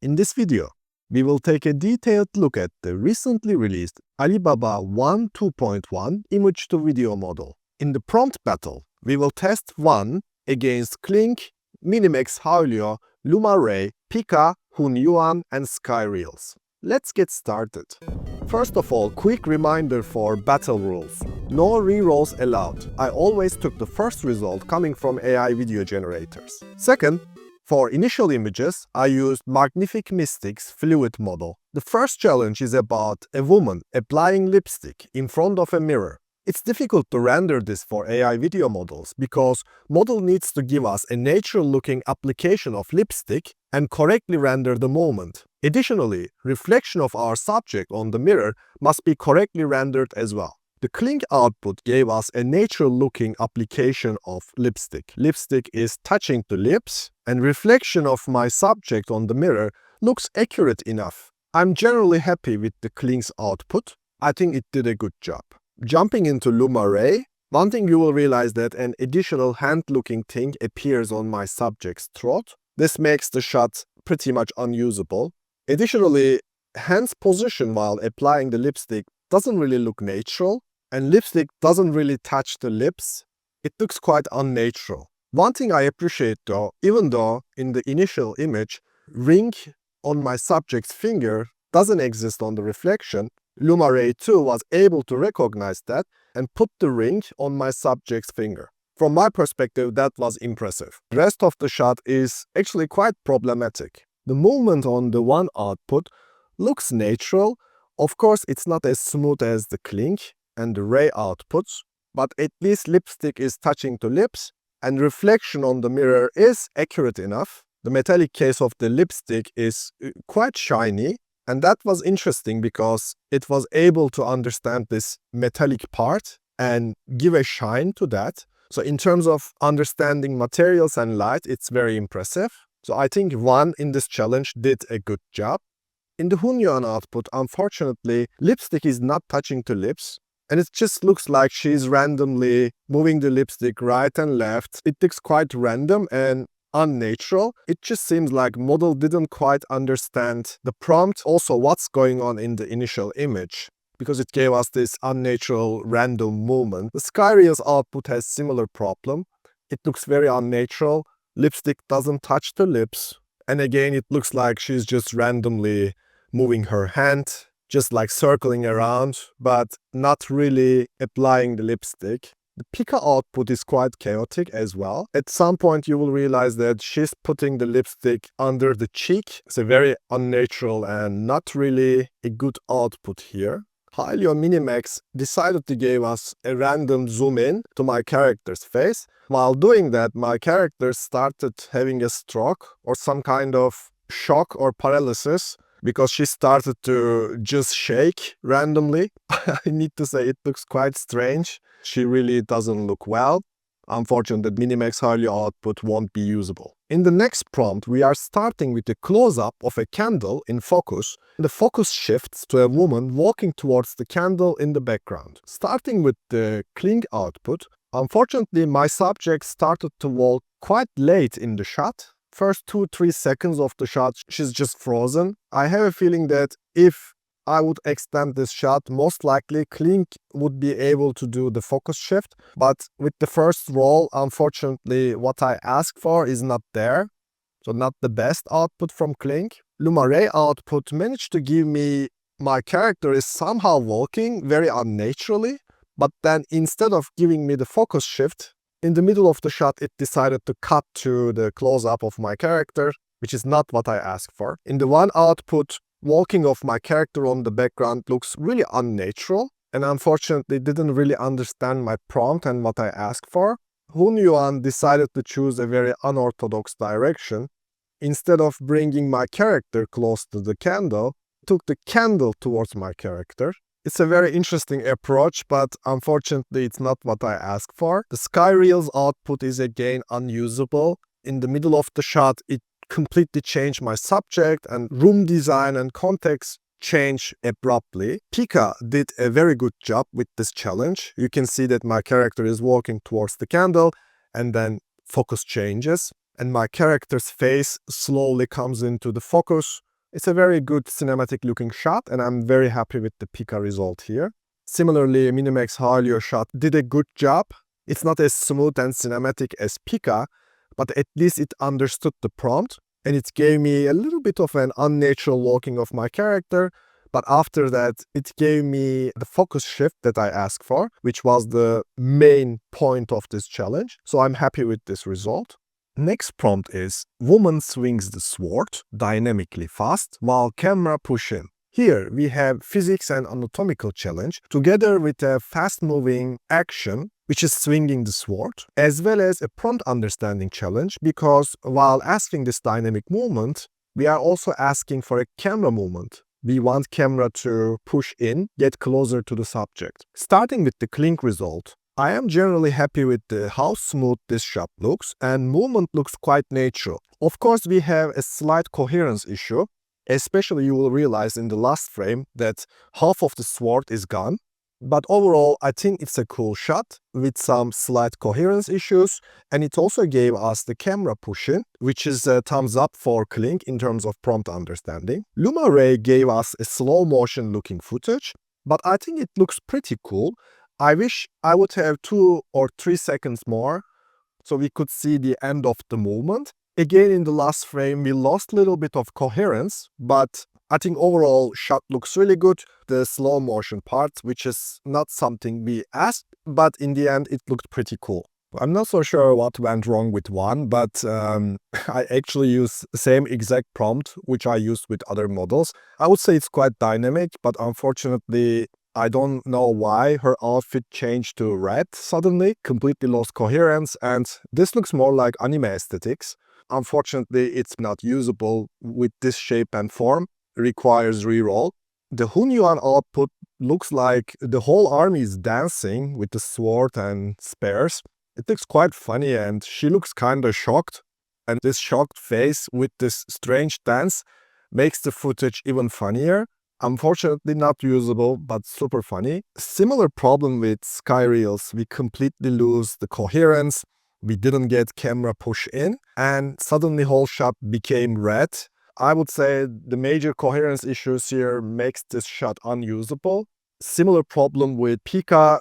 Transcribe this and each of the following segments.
In this video, we will take a detailed look at the recently released Alibaba Wan 2.1 image-to-video model. In the prompt battle, we will test Wan against Kling, Minimax Hailuo, Luma Ray, Pika, Hunyuan and Skyreels. Let's get started. First of all, quick reminder for battle rules. No rerolls allowed. I always took the first result coming from AI video generators. Second, for initial images, I used Magnific Mystic's fluid model. The first challenge is about a woman applying lipstick in front of a mirror. It's difficult to render this for AI video models because model needs to give us a natural-looking application of lipstick and correctly render the moment. Additionally, reflection of our subject on the mirror must be correctly rendered as well. The Kling output gave us a natural-looking application of lipstick. Lipstick is touching the lips, and reflection of my subject on the mirror looks accurate enough. I'm generally happy with the Kling's output. I think it did a good job. Jumping into Luma Ray, one thing you will realize that an additional hand-looking thing appears on my subject's throat. This makes the shot pretty much unusable. Additionally, hand's position while applying the lipstick doesn't really look natural, and lipstick doesn't really touch the lips. It looks quite unnatural. One thing I appreciate though, even though in the initial image, ring on my subject's finger doesn't exist on the reflection, Luma Ray 2 was able to recognize that and put the ring on my subject's finger. From my perspective, that was impressive. The rest of the shot is actually quite problematic. The movement on the Wan output looks natural. Of course, it's not as smooth as the Kling and the Ray outputs, but at least lipstick is touching the lips and reflection on the mirror is accurate enough. The metallic case of the lipstick is quite shiny, and that was interesting because it was able to understand this metallic part and give a shine to that. So in terms of understanding materials and light, it's very impressive. So I think Wan in this challenge did a good job. In the Hunyuan output, unfortunately, lipstick is not touching the lips, and it just looks like she's randomly moving the lipstick right and left. It looks quite random and unnatural. It just seems like model didn't quite understand the prompt, also what's going on in the initial image, because it gave us this unnatural random movement. The Skyreels output has similar problem. It looks very unnatural. Lipstick doesn't touch the lips. And again, it looks like she's just randomly moving her hand, just like circling around, but not really applying the lipstick. The Pika output is quite chaotic as well. At some point, you will realize that she's putting the lipstick under the cheek. It's a very unnatural and not really a good output here. Hailuo Minimax decided to give us a random zoom in to my character's face. While doing that, my character started having a stroke or some kind of shock or paralysis because she started to just shake randomly. I need to say it looks quite strange. She really doesn't look well. Unfortunately, the Minimax Hailuo output won't be usable. In the next prompt, we are starting with a close-up of a candle in focus. The focus shifts to a woman walking towards the candle in the background. Starting with the Kling output, unfortunately, my subject started to walk quite late in the shot. First 2-3 seconds of the shot, she's just frozen. I have a feeling that if I would extend this shot, most likely Kling would be able to do the focus shift. But with the first roll, unfortunately, what I asked for is not there. So not the best output from Kling. Luma Ray output managed to give me my character is somehow walking very unnaturally. But then instead of giving me the focus shift, in the middle of the shot, it decided to cut to the close-up of my character, which is not what I asked for. In the Wan output, walking of my character on the background looks really unnatural, and unfortunately didn't really understand my prompt and what I asked for. Hunyuan decided to choose a very unorthodox direction. Instead of bringing my character close to the candle, took the candle towards my character. It's a very interesting approach, but unfortunately it's not what I asked for. The Skyreels output is again unusable. In the middle of the shot, it completely changed my subject, and room design and context change abruptly. Pika did a very good job with this challenge. You can see that my character is walking towards the candle and then focus changes and my character's face slowly comes into the focus. It's a very good cinematic looking shot, and I'm very happy with the Pika result here. Similarly, Minimax Hailuo shot did a good job. It's not as smooth and cinematic as Pika, but at least it understood the prompt, and it gave me a little bit of an unnatural walking of my character. But after that, it gave me the focus shift that I asked for, which was the main point of this challenge. So I'm happy with this result. Next prompt is, woman swings the sword dynamically fast while camera push in. Here we have physics and anatomical challenge together with a fast-moving action, which is swinging the sword, as well as a prompt understanding challenge, because while asking this dynamic movement, we are also asking for a camera movement. We want camera to push in, get closer to the subject. Starting with the Kling result, I am generally happy with how smooth this shot looks, and movement looks quite natural. Of course, we have a slight coherence issue. Especially you will realize in the last frame that half of the sword is gone. But overall, I think it's a cool shot with some slight coherence issues. And it also gave us the camera push-in, which is a thumbs up for Kling in terms of prompt understanding. Luma Ray gave us a slow motion looking footage, but I think it looks pretty cool. I wish I would have 2 or 3 seconds more so we could see the end of the movement. Again, in the last frame, we lost a little bit of coherence, but I think overall shot looks really good. The slow motion part, which is not something we asked, but in the end, it looked pretty cool. I'm not so sure what went wrong with Wan, but I actually use the same exact prompt, which I used with other models. I would say it's quite dynamic, but unfortunately, I don't know why her outfit changed to red suddenly, completely lost coherence, and this looks more like anime aesthetics. Unfortunately, it's not usable with this shape and form. It requires reroll. The Hunyuan output looks like the whole army is dancing with the sword and spears. It looks quite funny, and she looks kinda shocked. And this shocked face with this strange dance makes the footage even funnier. Unfortunately not usable, but super funny. Similar problem with Skyreels. We completely lose the coherence. We didn't get camera push in, and suddenly whole shot became red. I would say the major coherence issues here makes this shot unusable. Similar problem with Pika.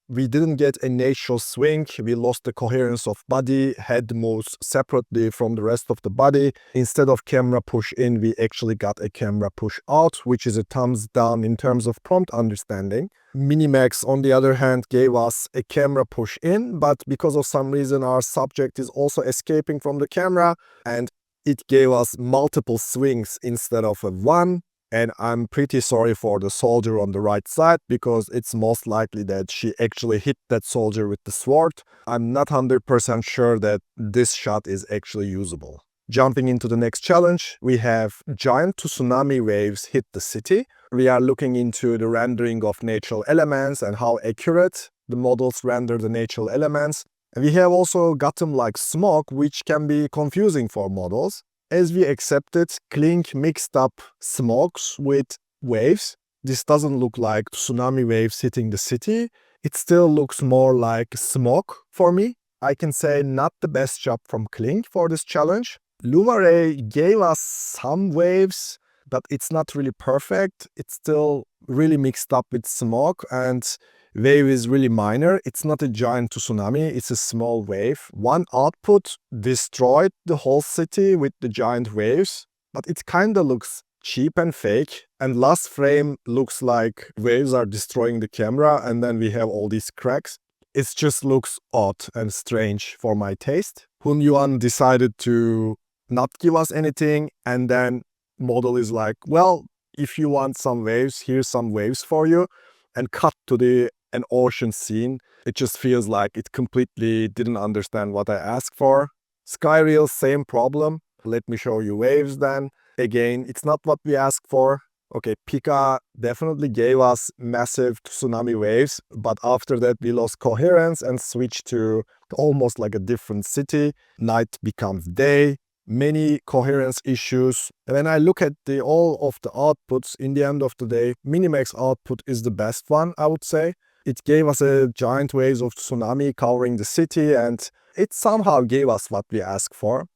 We didn't get a natural swing. We lost the coherence of body. Head moves separately from the rest of the body. Instead of camera push in, we actually got a camera push out, which is a thumbs down in terms of prompt understanding. Minimax, on the other hand, gave us a camera push in, but because of some reason, our subject is also escaping from the camera, and it gave us multiple swings instead of a one. And I'm pretty sorry for the soldier on the right side, because it's most likely that she actually hit that soldier with the sword. I'm not 100% sure that this shot is actually usable. Jumping into the next challenge, we have giant tsunami waves hit the city. We are looking into the rendering of natural elements and how accurate the models render the natural elements. And we have also gotten like smoke, which can be confusing for models. As we accepted, Kling mixed up smokes with waves. This doesn't look like tsunami waves hitting the city. It still looks more like smoke for me. I can say not the best job from Kling for this challenge. Luma Ray gave us some waves, but it's not really perfect. It's still really mixed up with smoke, and wave is really minor. It's not a giant tsunami, it's a small wave. One output destroyed the whole city with the giant waves, but it kinda looks cheap and fake. And last frame looks like waves are destroying the camera, and then we have all these cracks. It just looks odd and strange for my taste. Hunyuan decided to not give us anything, and then model is like, well, if you want some waves, here's some waves for you, and cut to an ocean scene. It just feels like it completely didn't understand what I asked for. Skyreels, same problem. Let me show you waves then. Again, it's not what we asked for. Okay, Pika definitely gave us massive tsunami waves, but after that we lost coherence and switched to almost like a different city. Night becomes day. Many coherence issues. When I look at all of the outputs, in the end of the day, Minimax output is the best one, I would say. It gave us a giant waves of tsunami covering the city, and it somehow gave us what we asked for.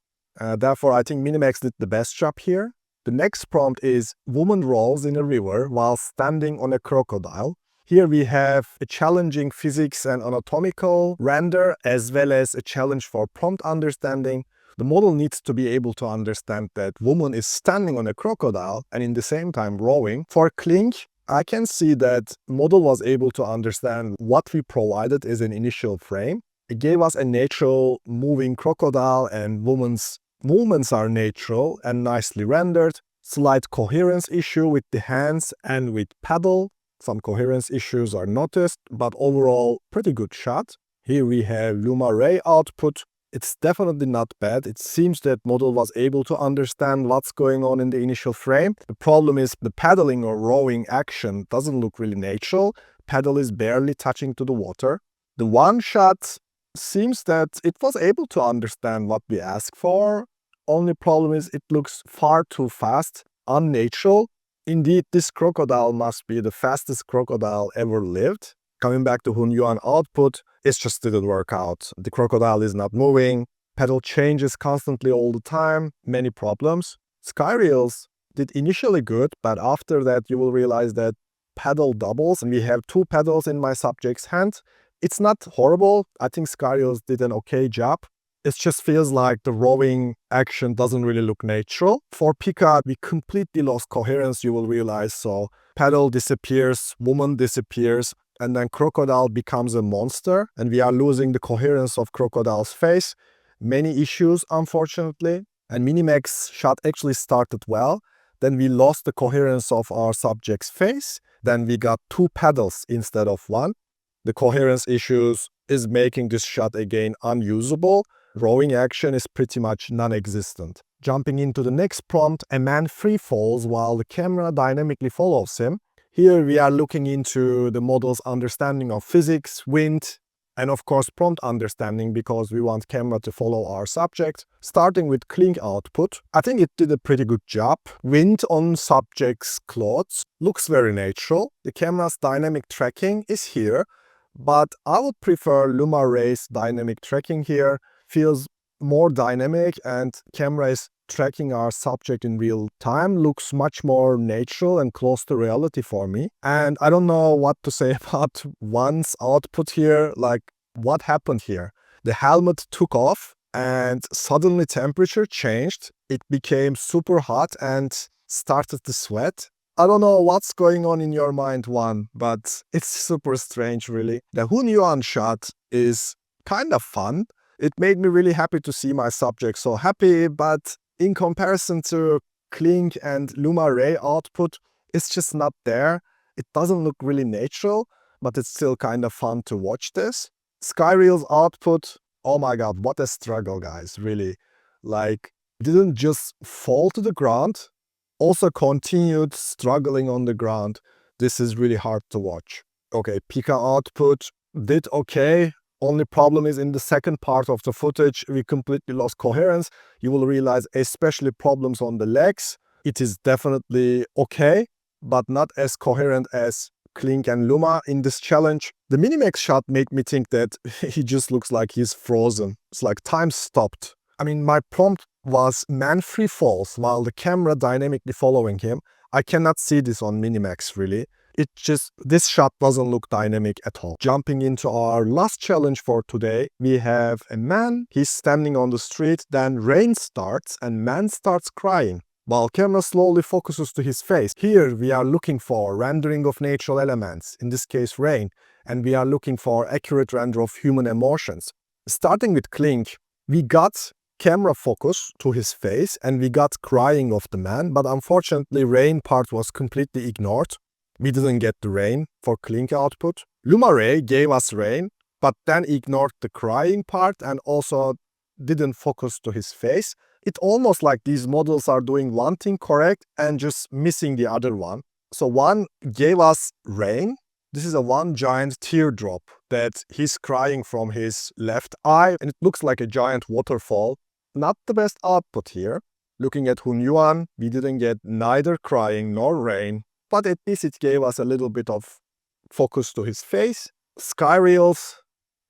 Therefore, I think Minimax did the best job here. The next prompt is woman rolls in a river while standing on a crocodile. Here we have a challenging physics and anatomical render as well as a challenge for prompt understanding. The model needs to be able to understand that woman is standing on a crocodile and in the same time rowing. For Kling, I can see that model was able to understand what we provided as an initial frame. It gave us a natural moving crocodile and woman's movements are natural and nicely rendered. Slight coherence issue with the hands and with paddle. Some coherence issues are noticed, but overall pretty good shot. Here we have Luma Ray output. It's definitely not bad. It seems that model was able to understand what's going on in the initial frame. The problem is the paddling or rowing action doesn't look really natural. Paddle is barely touching to the water. The one shot seems that it was able to understand what we asked for. Only problem is it looks far too fast, unnatural. Indeed, this crocodile must be the fastest crocodile ever lived. Coming back to Hunyuan output, it just didn't work out. The crocodile is not moving, pedal changes constantly all the time, many problems. Skyreels did initially good, but after that you will realize that pedal doubles, and we have 2 pedals in my subject's hand. It's not horrible. I think Skyreels did an okay job. It just feels like the rowing action doesn't really look natural. For Pika, we completely lost coherence, you will realize. So pedal disappears, woman disappears, and then crocodile becomes a monster, and we are losing the coherence of crocodile's face. Many issues, unfortunately. And Minimax shot actually started well. Then we lost the coherence of our subject's face. Then we got 2 pedals instead of 1. The coherence issues is making this shot again unusable. Rowing action is pretty much non-existent. Jumping into the next prompt, a man free falls while the camera dynamically follows him. Here we are looking into the model's understanding of physics, wind, and of course prompt understanding because we want camera to follow our subject. Starting with Kling output, I think it did a pretty good job. Wind on subject's clothes looks very natural. The camera's dynamic tracking is here, but I would prefer Luma Ray's dynamic tracking here. Feels more dynamic and camera is tracking our subject in real time, looks much more natural and close to reality for me. And I don't know what to say about Wan's output here. Like, what happened here? The helmet took off and suddenly temperature changed. It became super hot and started to sweat. I don't know what's going on in your mind, Wan, but it's super strange, really. The Hunyuan shot is kind of fun. It made me really happy to see my subject so happy, but in comparison to Kling and Luma Ray output, it's just not there. It doesn't look really natural, but it's still kind of fun to watch this. Skyreels output, oh my god, what a struggle, guys, really. Like, didn't just fall to the ground, also continued struggling on the ground. This is really hard to watch. Okay, Pika output did okay. Only problem is in the second part of the footage, we completely lost coherence. You will realize especially problems on the legs. It is definitely okay, but not as coherent as Kling and Luma in this challenge. The Minimax shot made me think that he just looks like he's frozen. It's like time stopped. I mean, my prompt was man free falls while the camera dynamically following him. I cannot see this on Minimax really. This shot doesn't look dynamic at all. Jumping into our last challenge for today, we have a man. He's standing on the street, then rain starts and man starts crying, while camera slowly focuses to his face. Here we are looking for rendering of natural elements, in this case rain, and we are looking for accurate render of human emotions. Starting with Kling, we got camera focus to his face and we got crying of the man, but unfortunately rain part was completely ignored. We didn't get the rain for Kling output. Luma Ray gave us rain, but then ignored the crying part and also didn't focus to his face. It's almost like these models are doing one thing correct and just missing the other one. So one gave us rain. This is a one giant teardrop that he's crying from his left eye, and it looks like a giant waterfall. Not the best output here. Looking at Hunyuan, we didn't get neither crying nor rain, but at least it gave us a little bit of focus to his face. Skyreels,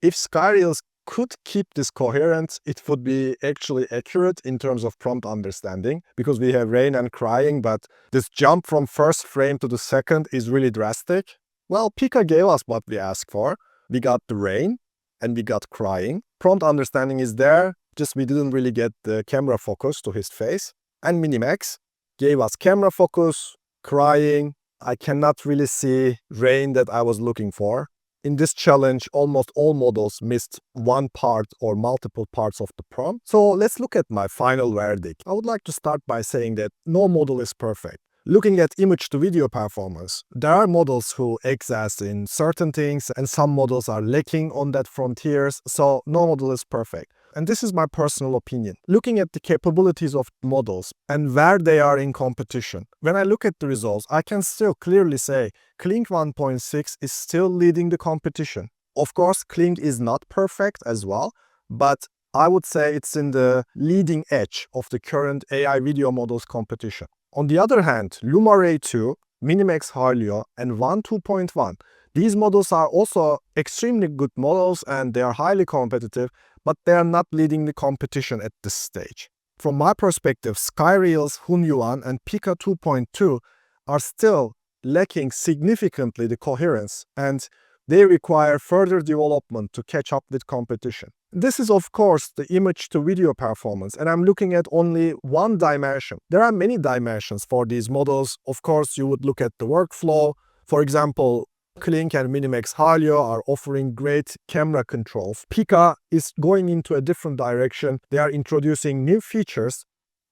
if Skyreels could keep this coherent, it would be actually accurate in terms of prompt understanding, because we have rain and crying, but this jump from first frame to the second is really drastic. Well, Pika gave us what we asked for. We got the rain and we got crying. Prompt understanding is there, just we didn't really get the camera focus to his face. And Minimax gave us camera focus, crying. I cannot really see rain that I was looking for. In this challenge, almost all models missed one part or multiple parts of the prompt. So let's look at my final verdict. I would like to start by saying that no model is perfect. Looking at image-to-video performance, there are models who excel in certain things and some models are lacking on that frontiers, so no model is perfect. And this is my personal opinion. Looking at the capabilities of models and where they are in competition, when I look at the results, I can still clearly say Kling 1.6 is still leading the competition. Of course, Kling is not perfect as well, but I would say it's in the leading edge of the current AI video models competition. On the other hand, Luma Ray 2, Minimax Hailuo, and Wan 2.1, these models are also extremely good models and they are highly competitive, but they are not leading the competition at this stage. From my perspective, Skyreels, Hunyuan, and Pika 2.2 are still lacking significantly the coherence, and they require further development to catch up with competition. This is of course the image-to-video performance, and I'm looking at only one dimension. There are many dimensions for these models. Of course, you would look at the workflow. For example, Kling and Minimax Hailuo are offering great camera controls. Pika is going into a different direction. They are introducing new features,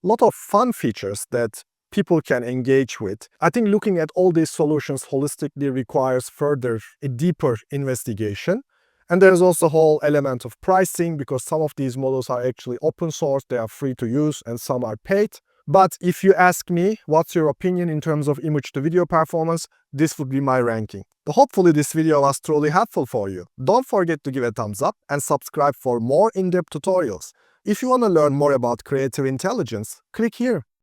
a lot of fun features that people can engage with. I think looking at all these solutions holistically requires further, a deeper investigation. And there's also a whole element of pricing, because some of these models are actually open source, they are free to use, and some are paid. But if you ask me, what's your opinion in terms of image-to-video performance, this would be my ranking. So hopefully this video was truly helpful for you. Don't forget to give a thumbs up and subscribe for more in-depth tutorials. If you want to learn more about creative intelligence, click here.